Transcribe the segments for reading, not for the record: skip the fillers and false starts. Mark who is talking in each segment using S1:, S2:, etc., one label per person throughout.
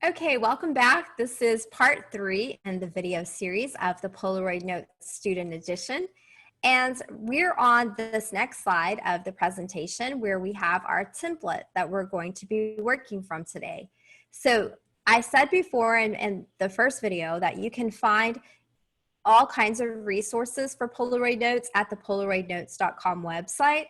S1: Okay, welcome back. This is part 3 in the video series of the Polaroid Notes Student Edition. And we're on this next slide of the presentation where we have our template that we're going to be working from today. So I said before in the first video that you can find all kinds of resources for Polaroid Notes at the polaroidnotes.com website,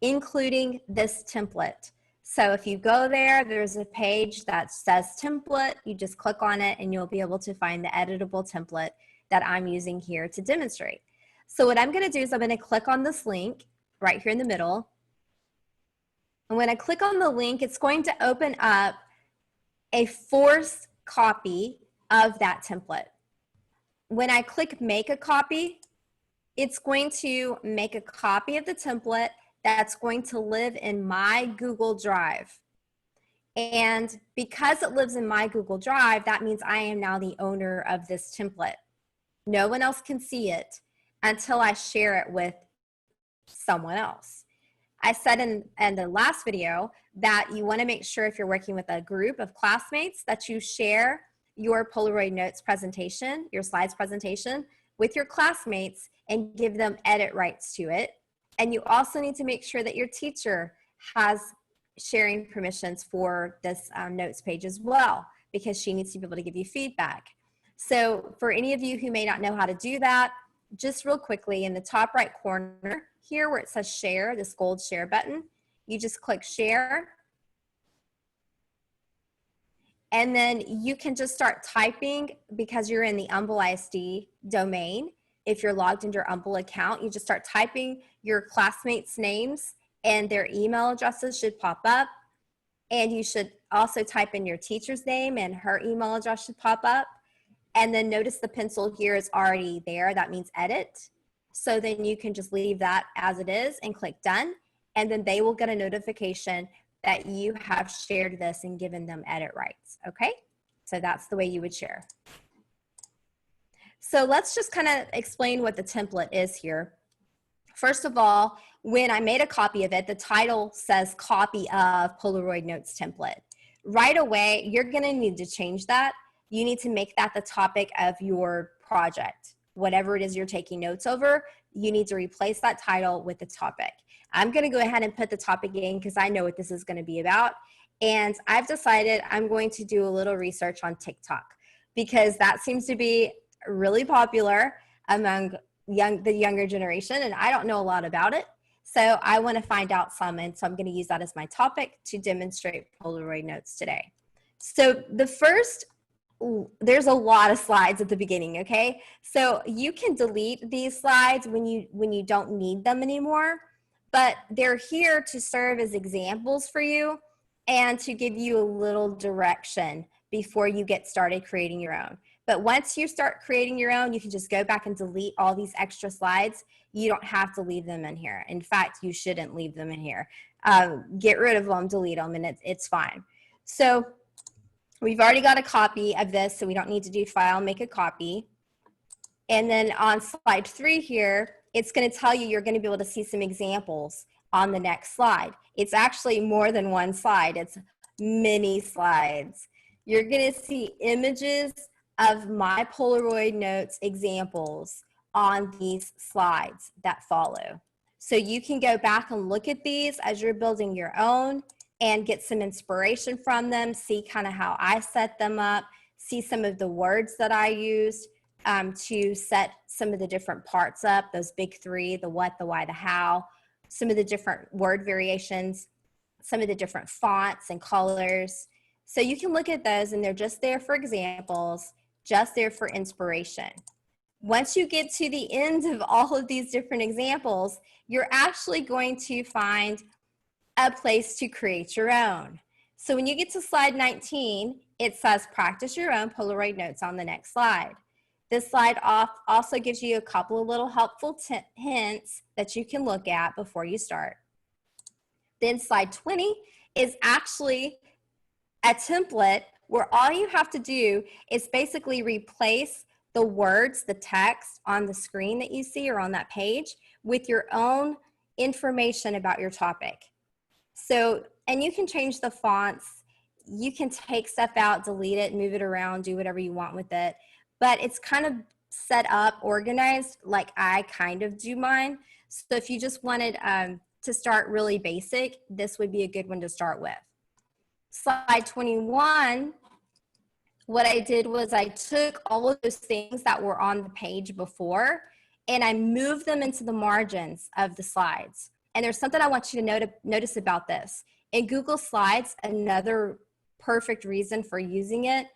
S1: including this template. So if you go there, there's a page that says template. You just click on it and you'll be able to find the editable template that I'm using here to demonstrate. So what I'm going to do is I'm going to click on this link right here in the middle. And when I click on the link, it's going to open up a forced copy of that template. When I click make a copy, it's going to make a copy of the template that's going to live in my Google Drive. And because it lives in my Google Drive, that means I am now the owner of this template. No one else can see it until I share it with someone else. I said in the last video that you want to make sure if you're working with a group of classmates that you share your Polaroid Notes presentation, your slides presentation, with your classmates and give them edit rights to it. And you also need to make sure that your teacher has sharing permissions for this notes page as well, because she needs to be able to give you feedback. So for any of you who may not know how to do that, just real quickly in the top right corner here where it says share, this gold share button, you just click share. And then you can just start typing because you're in the Humble ISD domain. If you're logged into your Humble account, you just start typing your classmates' names and their email addresses should pop up. And you should also type in your teacher's name and her email address should pop up. And then notice the pencil here is already there. That means edit. So then you can just leave that as it is and click done. And then they will get a notification that you have shared this and given them edit rights. Okay? So that's the way you would share. So let's just kind of explain what the template is here. First of all, when I made a copy of it, the title says copy of Polaroid Notes template. Right away, you're going to need to change that. You need to make that the topic of your project. Whatever it is you're taking notes over, you need to replace that title with the topic. I'm going to go ahead and put the topic in because I know what this is going to be about. And I've decided I'm going to do a little research on TikTok because that seems to be really popular among the younger generation, and I don't know a lot about it. So I want to find out some, and so I'm going to use that as my topic to demonstrate Polaroid Notes today. So there's a lot of slides at the beginning, okay? So you can delete these slides when you don't need them anymore, but they're here to serve as examples for you and to give you a little direction before you get started creating your own. But once you start creating your own, you can just go back and delete all these extra slides. You don't have to leave them in here. In fact, you shouldn't leave them in here. Get rid of them, delete them, and it's fine. So we've already got a copy of this, so we don't need to do file, make a copy. And then on slide 3 here, it's going to tell you you're going to be able to see some examples on the next slide. It's actually more than one slide. It's many slides. You're going to see images of my Polaroid Notes examples on these slides that follow. So you can go back and look at these as you're building your own and get some inspiration from them, see kind of how I set them up, see some of the words that I used to set some of the different parts up, those big 3, the what, the why, the how, some of the different word variations, some of the different fonts and colors. So you can look at those and they're just there for examples, just there for inspiration. Once you get to the end of all of these different examples, you're actually going to find a place to create your own. So when you get to slide 19, it says practice your own Polaroid Notes on the next slide. This slide also gives you a couple of little helpful hints that you can look at before you start. Then slide 20 is actually a template where all you have to do is basically replace the words, the text on the screen that you see or on that page with your own information about your topic. So, and you can change the fonts. you can take stuff out, delete it, move it around, do whatever you want with it. But it's kind of set up, organized, like I kind of do mine. So if you just wanted to start really basic, this would be a good one to start with. Slide 21, what I did was I took all of those things that were on the page before and I moved them into the margins of the slides. And there's something I want you to notice about this. In Google Slides, another perfect reason for using it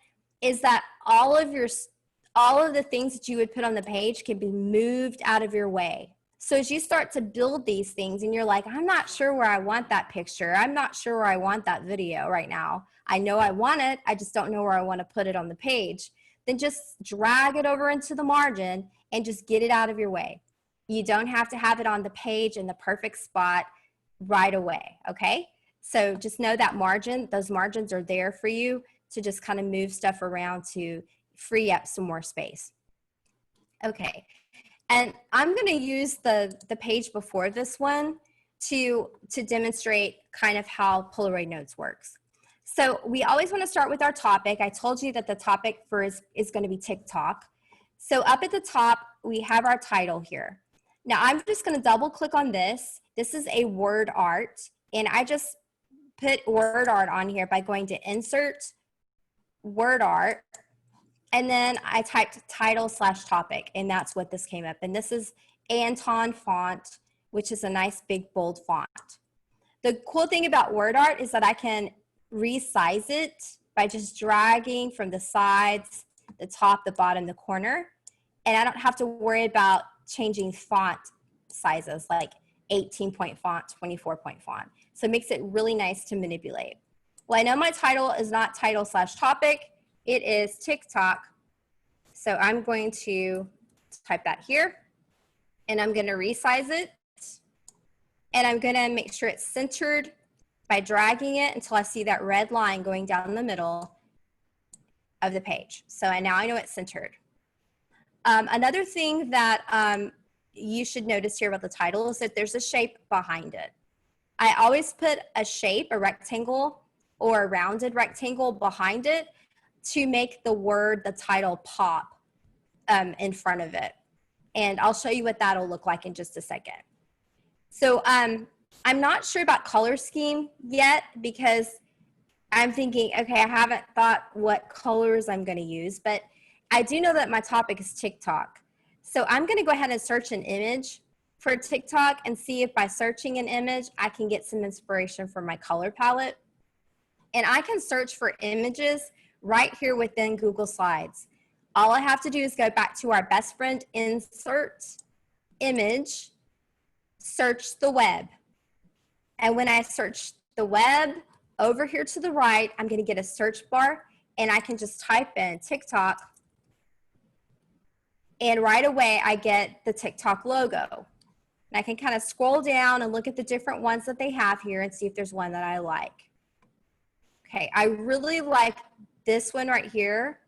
S1: is that all of the things that you would put on the page can be moved out of your way. So as you start to build these things and you're like, I'm not sure where I want that picture. I'm not sure where I want that video right now. I know I want it. I just don't know where I want to put it on the page. Then just drag it over into the margin and just get it out of your way. You don't have to have it on the page in the perfect spot right away, okay? So just know that those margins are there for you to just kind of move stuff around to free up some more space. Okay, and I'm gonna use the page before this one to demonstrate kind of how Polaroid Notes works. So we always wanna start with our topic. I told you that the topic is gonna be TikTok. So up at the top, we have our title here. Now I'm just gonna double click on this. This is a word art, and I just put word art on here by going to insert, word art, and then I typed title/topic, and that's what this came up. And this is Anton font, which is a nice big bold font. The cool thing about word art is that I can resize it by just dragging from the sides, the top, the bottom, the corner. And I don't have to worry about changing font sizes like 18-point font, 24-point font. So it makes it really nice to manipulate. Well, I know my title is not title/topic. It is TikTok. So I'm going to type that here, and I'm going to resize it. And I'm going to make sure it's centered by dragging it until I see that red line going down the middle of the page. So now I know it's centered. Another thing that you should notice here about the title is that there's a shape behind it. I always put a shape, a rectangle, or a rounded rectangle behind it to make the title pop in front of it. And I'll show you what that'll look like in just a second. So I'm not sure about color scheme yet because I'm thinking, okay, I haven't thought what colors I'm going to use, but I do know that my topic is TikTok. So I'm going to go ahead and search an image for TikTok and see if by searching an image, I can get some inspiration for my color palette. And I can search for images right here within Google Slides. All I have to do is go back to our best friend, insert, image, search the web. And when I search the web, over here to the right, I'm going to get a search bar, and I can just type in TikTok. And right away, I get the TikTok logo. And I can kind of scroll down and look at the different ones that they have here and see if there's one that I like. Okay, I really like this one right here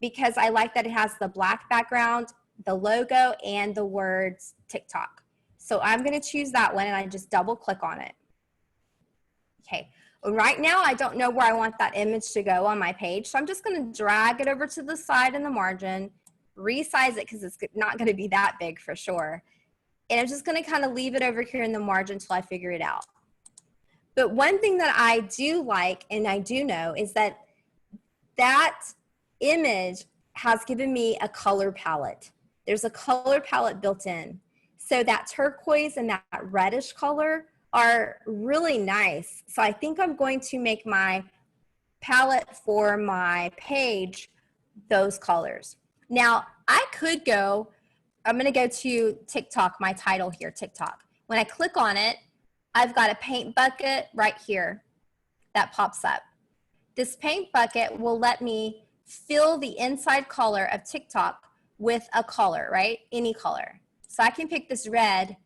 S1: because I like that it has the black background, the logo, and the words TikTok. So I'm going to choose that one, and I just double click on it. Okay, right now I don't know where I want that image to go on my page, so I'm just going to drag it over to the side in the margin, resize it because it's not going to be that big for sure. And I'm just going to kind of leave it over here in the margin until I figure it out. But one thing that I do like, and I do know, is that that image has given me a color palette. There's a color palette built in. So that turquoise and that reddish color are really nice. So I think I'm going to make my palette for my page those colors. Now, I could go, I'm going to go to TikTok, my title here, TikTok. When I click on it, I've got a paint bucket right here that pops up. This paint bucket will let me fill the inside color of TikTok with a color, right? Any color. So I can pick this red,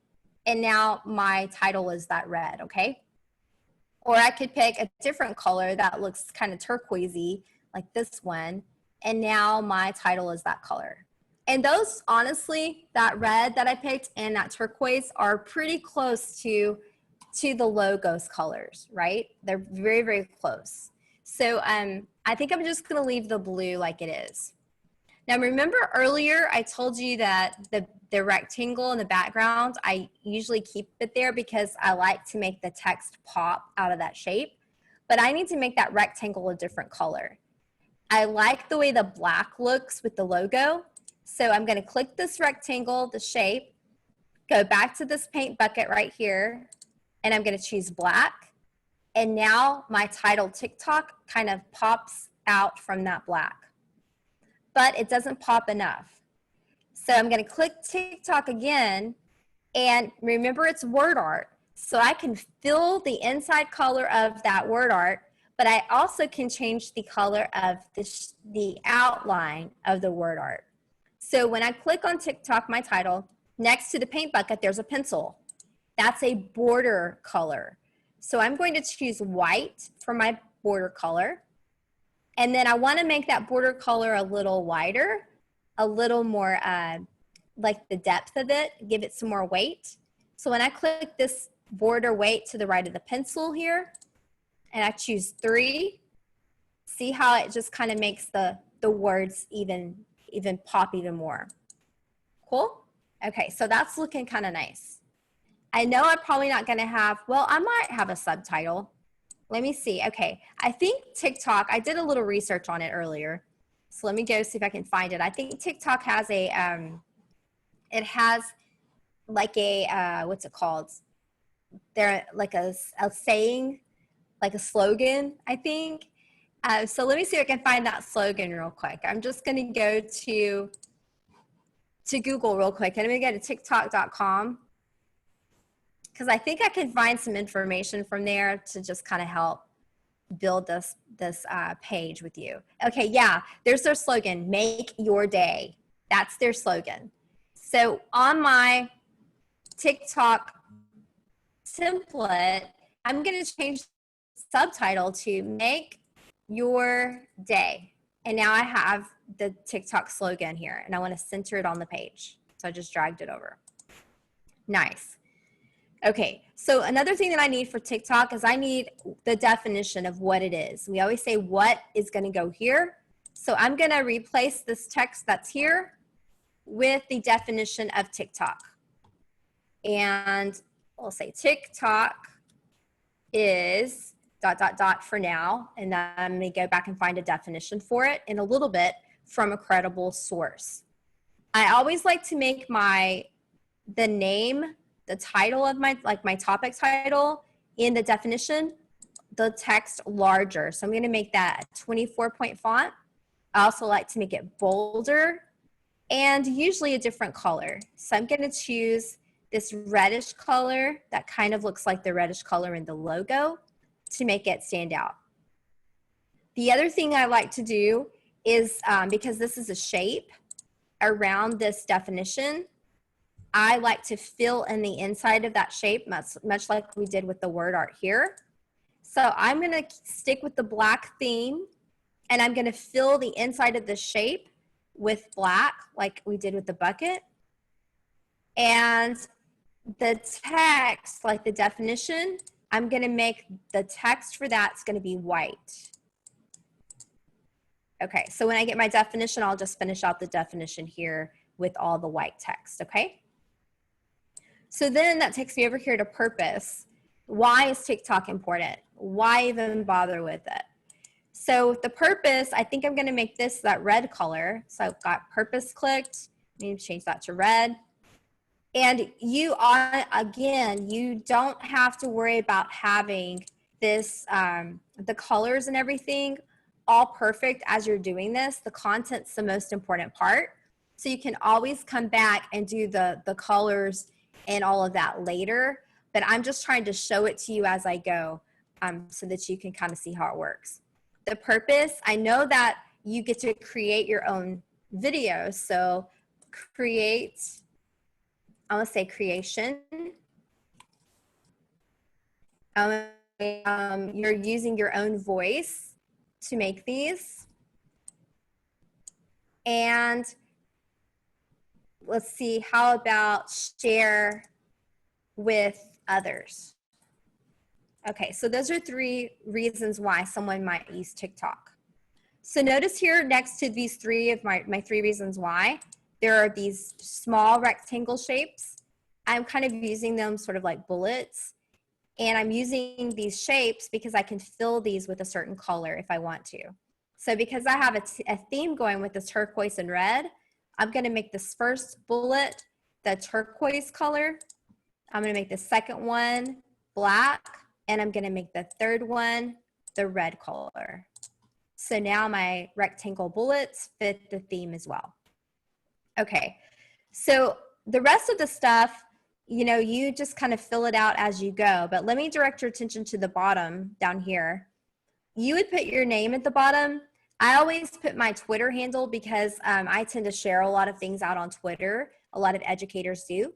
S1: and now my title is that red, okay? Or I could pick a different color that looks kind of turquoisey, like this one, and now my title is that color. And those, honestly, that red that I picked and that turquoise are pretty close to the logo's colors, right? They're very, very close. So I think I'm just gonna leave the blue like it is. Now remember earlier I told you that the rectangle in the background, I usually keep it there because I like to make the text pop out of that shape, but I need to make that rectangle a different color. I like the way the black looks with the logo, so I'm gonna click this rectangle, the shape, go back to this paint bucket right here, and I'm gonna choose black, and now my title TikTok kind of pops out from that black. But it doesn't pop enough. So I'm gonna click TikTok again, and remember it's word art. So I can fill the inside color of that word art, but I also can change the color of the outline of the word art. So when I click on TikTok, my title, next to the paint bucket, there's a pencil. That's a border color. So I'm going to choose white for my border color. And then I want to make that border color a little wider, a little more like the depth of it, give it some more weight. So when I click this border weight to the right of the pencil here, and I choose 3, see how it just kind of makes the words even pop even more. Cool? Okay, so that's looking kind of nice. I know I'm probably not going to have, well, I might have a subtitle. Let me see. Okay, I think TikTok, I did a little research on it earlier. So let me go see if I can find it. I think TikTok has a, it has like a, what's it called? They're like a saying, like a slogan, I think. So let me see if I can find that slogan real quick. I'm just going to go to Google real quick. I'm going to go to tiktok.com because I think I can find some information from there to just kind of help build this page with you. Okay, yeah, there's their slogan, make your day. That's their slogan. So on my TikTok template, I'm going to change the subtitle to make your day. And now I have the TikTok slogan here, and I want to center it on the page. So I just dragged it over. Nice. Okay, so another thing that I need for TikTok is I need the definition of what it is. We always say what is going to go here. So I'm going to replace this text that's here with the definition of TikTok. And we'll say TikTok is ... for now. And then I'm going to go back and find a definition for it in a little bit from a credible source. I always like to make the name, the title of my topic title in the definition, the text larger. So I'm going to make that a 24-point font. I also like to make it bolder and usually a different color. So I'm going to choose this reddish color that kind of looks like the reddish color in the logo to make it stand out. The other thing I like to do is, because this is a shape around this definition, I like to fill in the inside of that shape, much like we did with the word art here. So I'm going to stick with the black theme, and I'm going to fill the inside of the shape with black, like we did with the bucket. And the text, like the definition, I'm going to make the text for that's going to be white. Okay, so when I get my definition, I'll just finish out the definition here with all the white text, okay? So then that takes me over here to purpose. Why is TikTok important? Why even bother with it? So the purpose, I think I'm going to make this that red color. So I've got purpose clicked. I need to change that to red. And you are, again, you don't have to worry about having this, the colors and everything all perfect as you're doing this. The content's the most important part. So you can always come back and do the colors and all of that later. But I'm just trying to show it to you as I go, so that you can kind of see how it works. The purpose, I know that you get to create your own videos. So create, I want to say creation. You're using your own voice to make these. And let's see, how about share with others? Okay, so those are 3 reasons why someone might use TikTok. So notice here next to these 3 of my 3 reasons why, there are these small rectangle shapes. I'm kind of using them sort of like bullets. And I'm using these shapes because I can fill these with a certain color if I want to. So because I have a theme going with the turquoise and red, I'm going to make this first bullet the turquoise color. I'm going to make the second one black, and I'm going to make the third one the red color. So now my rectangle bullets fit the theme as well. Okay, so the rest of the stuff, you know, you just kind of fill it out as you go, but let me direct your attention to the bottom down here. You would put your name at the bottom. I always put my Twitter handle because I tend to share a lot of things out on Twitter. A lot of educators do.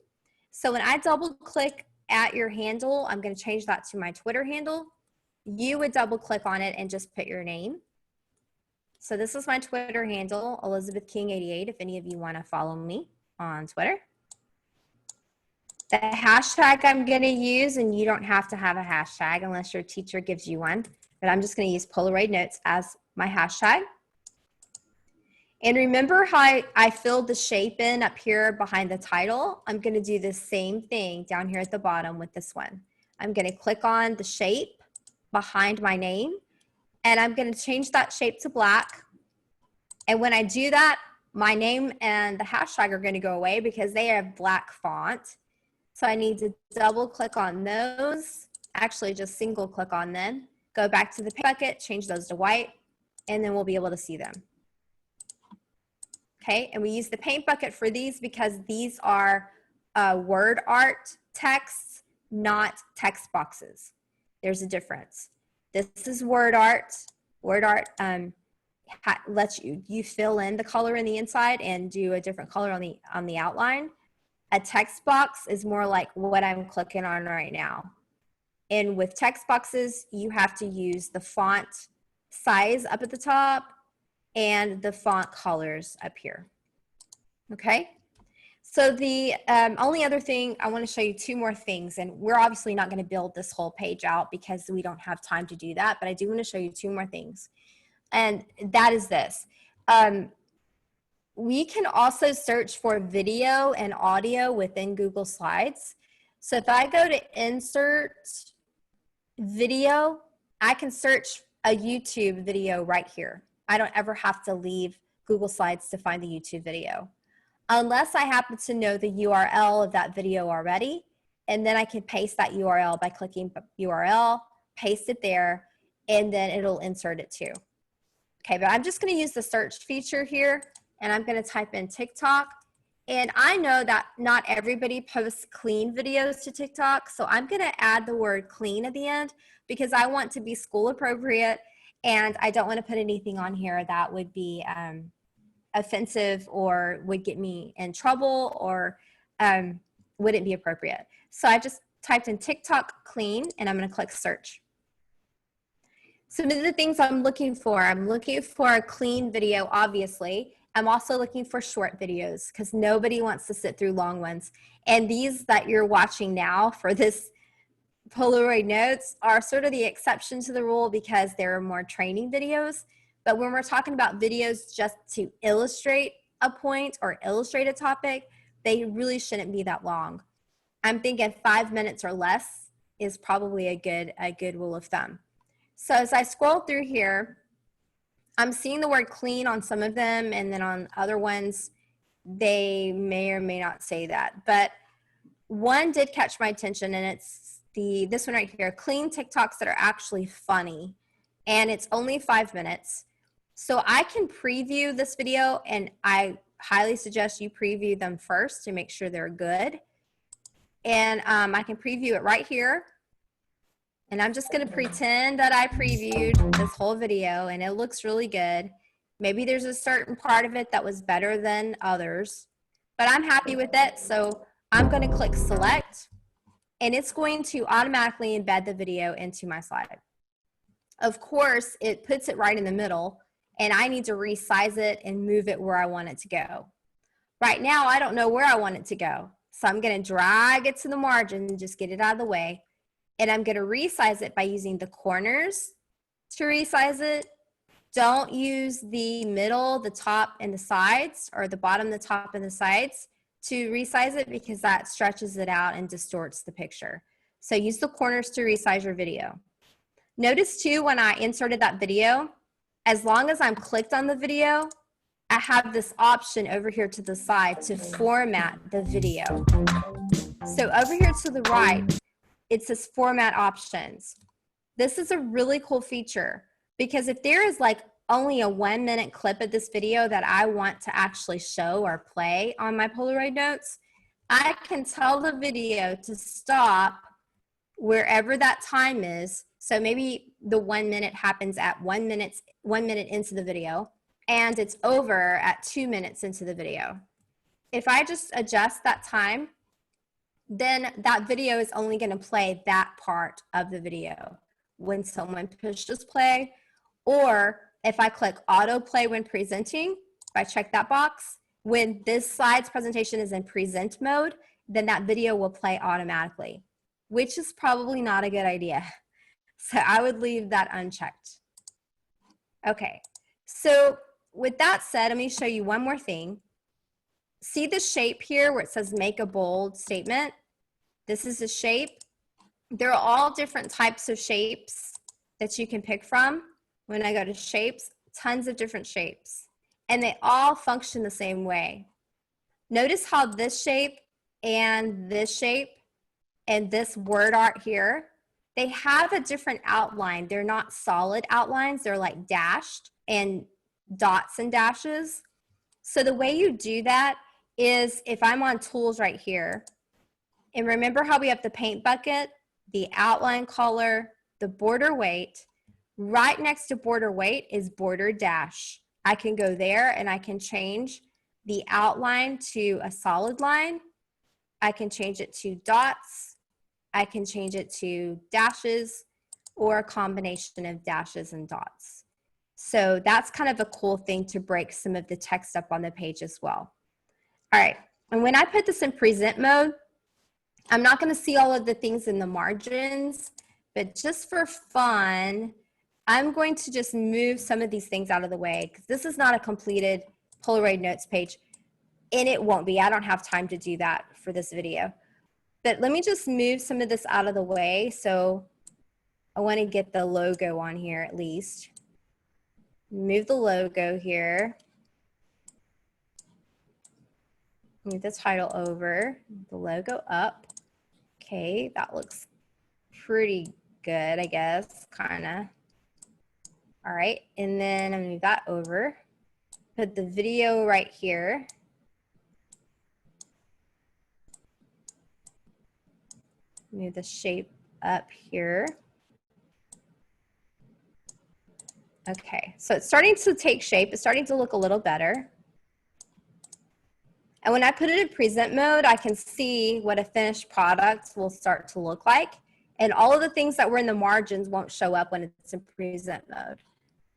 S1: So when I double click at your handle, I'm going to change that to my Twitter handle. You would double click on it and just put your name. So this is my Twitter handle, Elizabeth King 88, if any of you want to follow me on Twitter. The hashtag I'm going to use, and you don't have to have a hashtag unless your teacher gives you one, but I'm just going to use Polaroid Notes as my hashtag. And remember how I filled the shape in up here behind the title? I'm going to do the same thing down here at the bottom with this one. I'm going to click on the shape behind my name, and I'm going to change that shape to black. And when I do that, my name and the hashtag are going to go away because they have black font. So I need to double click on those, actually just single click on them, go back to the paint bucket, change those to white, and then we'll be able to see them. Okay, and we use the paint bucket for these because these are word art texts, not text boxes. There's a difference. This is word art. Word art lets you fill in the color in the inside and do a different color on the outline. A text box is more like what I'm clicking on right now. And with text boxes, you have to use the font size up at the top and the font colors up here. Okay? So the only other thing, I want to show you 2 more things, and we're obviously not going to build this whole page out because we don't have time to do that, but I do want to show you 2 more things. And that is this. We can also search for video and audio within Google Slides. So if I go to insert video, I can search a YouTube video right here. I don't ever have to leave Google Slides to find the YouTube video, unless I happen to know the URL of that video already. And then I can paste that URL by clicking URL, paste it there, and then it'll insert it too. Okay, but I'm just going to use the search feature here, and I'm going to type in TikTok. And I know that not everybody posts clean videos to TikTok, so I'm going to add the word clean at the end because I want to be school appropriate, and I don't want to put anything on here that would be offensive or would get me in trouble or wouldn't be appropriate. So I just typed in TikTok clean, and I'm going to click search. Some of the things I'm looking for a clean video, obviously. I'm also looking for short videos because nobody wants to sit through long ones. And these that you're watching now for this Polaroid Notes are sort of the exception to the rule because there are more training videos. But when we're talking about videos just to illustrate a point or illustrate a topic, they really shouldn't be that long. I'm thinking 5 minutes or less is probably a good rule of thumb. So as I scroll through here, I'm seeing the word clean on some of them, and then on other ones, they may or may not say that. But one did catch my attention, and it's this one right here, clean TikToks that are actually funny, and it's only 5 minutes. So I can preview this video, and I highly suggest you preview them first to make sure they're good. And I can preview it right here. And I'm just going to pretend that I previewed this whole video and it looks really good. Maybe there's a certain part of it that was better than others, but I'm happy with it. So I'm going to click select, and it's going to automatically embed the video into my slide. Of course, it puts it right in the middle, and I need to resize it and move it where I want it to go. Right now, I don't know where I want it to go. So I'm going to drag it to the margin and just get it out of the way. and I'm going to resize it by using the corners to resize it. Don't use the middle, the top, and the sides, or the bottom, the top, and the sides to resize it, because that stretches it out and distorts the picture. So use the corners to resize your video. Notice too, when I inserted that video, as long as I'm clicked on the video, I have this option over here to the side to format the video. So over here to the right, it says format options. This is a really cool feature, because if there is like only a 1 minute clip of this video that I want to actually show or play on my Polaroid notes, I can tell the video to stop wherever that time is. So maybe the 1 minute happens at 1 minute into the video, and it's over at 2 minutes into the video. If I just adjust that time, then that video is only going to play that part of the video when someone pushes play. Or if I click auto play when presenting, if I check that box, when this slide's presentation is in present mode, then that video will play automatically, which is probably not a good idea. So I would leave that unchecked. Okay, so with that said, let me show you one more thing. See the shape here where it says make a bold statement? This is a shape. There are all different types of shapes that you can pick from. When I go to shapes, tons of different shapes, and they all function the same way. Notice how this shape and this word art here, they have a different outline. They're not solid outlines. They're like dashed and dots and dashes. So the way you do that is, if I'm on tools right here, and remember how we have the paint bucket, the outline color, the border weight, right next to border weight is border dash. I can go there and I can change the outline to a solid line. I can change it to dots. I can change it to dashes, or a combination of dashes and dots. So that's kind of a cool thing to break some of the text up on the page as well. All right, and when I put this in present mode, I'm not going to see all of the things in the margins, but just for fun, I'm going to just move some of these things out of the way, because this is not a completed Polaroid notes page, and it won't be. I don't have time to do that for this video. But let me just move some of this out of the way. So I want to get the logo on here at least. Move the logo here. Move the title over, the logo up. Okay, that looks pretty good, I guess, kind of. All right, and then I'm gonna move that over. Put the video right here. Move the shape up here. Okay, so it's starting to take shape. It's starting to look a little better. And when I put it in present mode, I can see what a finished product will start to look like. And all of the things that were in the margins won't show up when it's in present mode.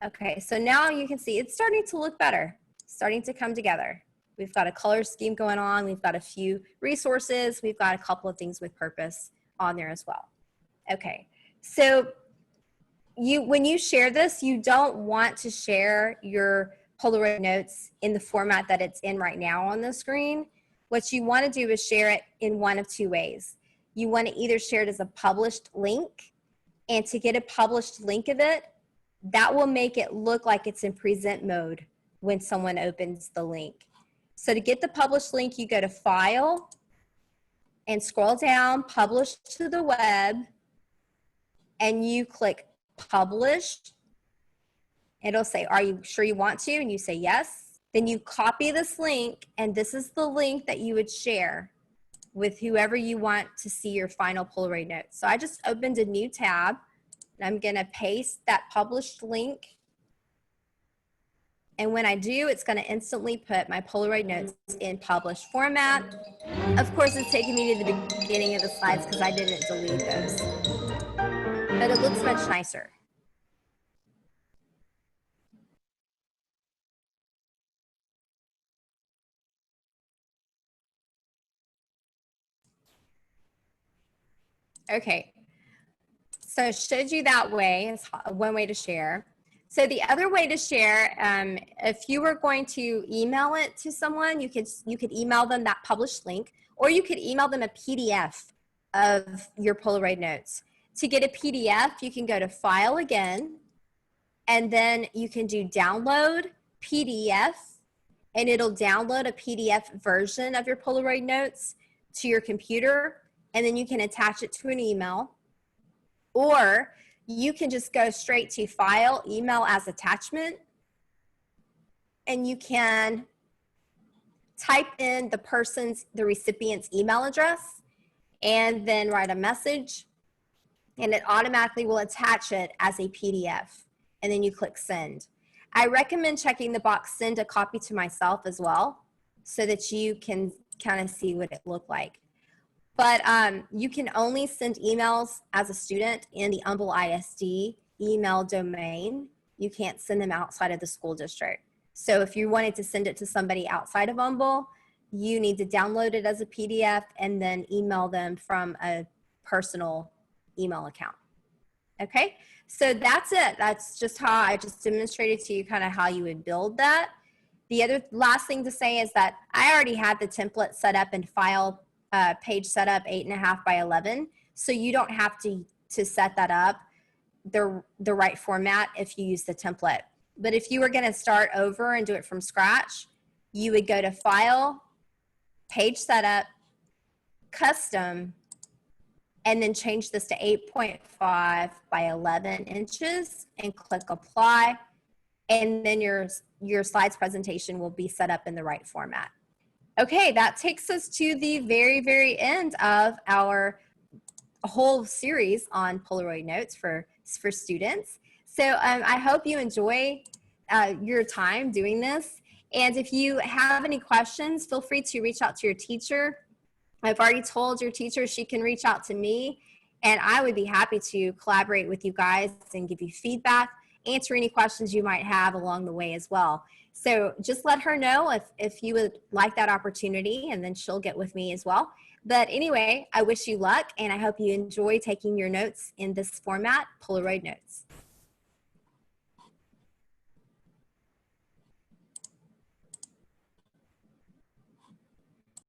S1: Okay, so now you can see it's starting to look better, starting to come together. We've got a color scheme going on. We've got a few resources. We've got a couple of things with purpose on there as well. Okay, so when you share this, you don't want to share your Polaroid notes in the format that it's in right now on the screen. What you want to do is share it in one of two ways. You want to either share it as a published link, and to get a published link of it, that will make it look like it's in present mode when someone opens the link. So to get the published link, you go to File and scroll down, Publish to the Web, and you click Publish. It'll say, are you sure you want to? And you say yes. Then you copy this link, and this is the link that you would share with whoever you want to see your final Polaroid notes. So I just opened a new tab, and I'm gonna paste that published link. And when I do, it's gonna instantly put my Polaroid notes in published format. Of course, it's taking me to the beginning of the slides because I didn't delete those. But it looks much nicer. Okay, So I showed you that way. It's one way to share. So the other way to share, if you were going to email it to someone, you could email them that published link, or you could email them a PDF of your Polaroid notes. To get a PDF, you can go to File again, and then you can do Download PDF, and it'll download a PDF version of your Polaroid notes to your computer, and then you can attach it to an email. Or you can just go straight to File, Email as Attachment, and you can type in the recipient's email address, and then write a message, and it automatically will attach it as a PDF, and then you click Send. I recommend checking the box Send a copy to myself as well, so that you can kind of see what it looked like. But you can only send emails as a student in the Humble ISD email domain. You can't send them outside of the school district. So if you wanted to send it to somebody outside of Humble, you need to download it as a PDF and then email them from a personal email account. Okay, so that's it. That's just how I just demonstrated to you kind of how you would build that. The other last thing to say is that I already had the template set up in File page setup 8.5 by 11, so you don't have to set that up the right format if you use the template. But if you were going to start over and do it from scratch, you would go to File, Page Setup, Custom, and then change this to 8.5 by 11 inches and click Apply, and then your slides presentation will be set up in the right format. Okay, that takes us to the very, very end of our whole series on Polaroid notes for students. So I hope you enjoy your time doing this. And if you have any questions, feel free to reach out to your teacher. I've already told your teacher she can reach out to me, and I would be happy to collaborate with you guys and give you feedback, answer any questions you might have along the way as well. So just let her know if you would like that opportunity, and then she'll get with me as well. But anyway, I wish you luck, and I hope you enjoy taking your notes in this format, Polaroid notes.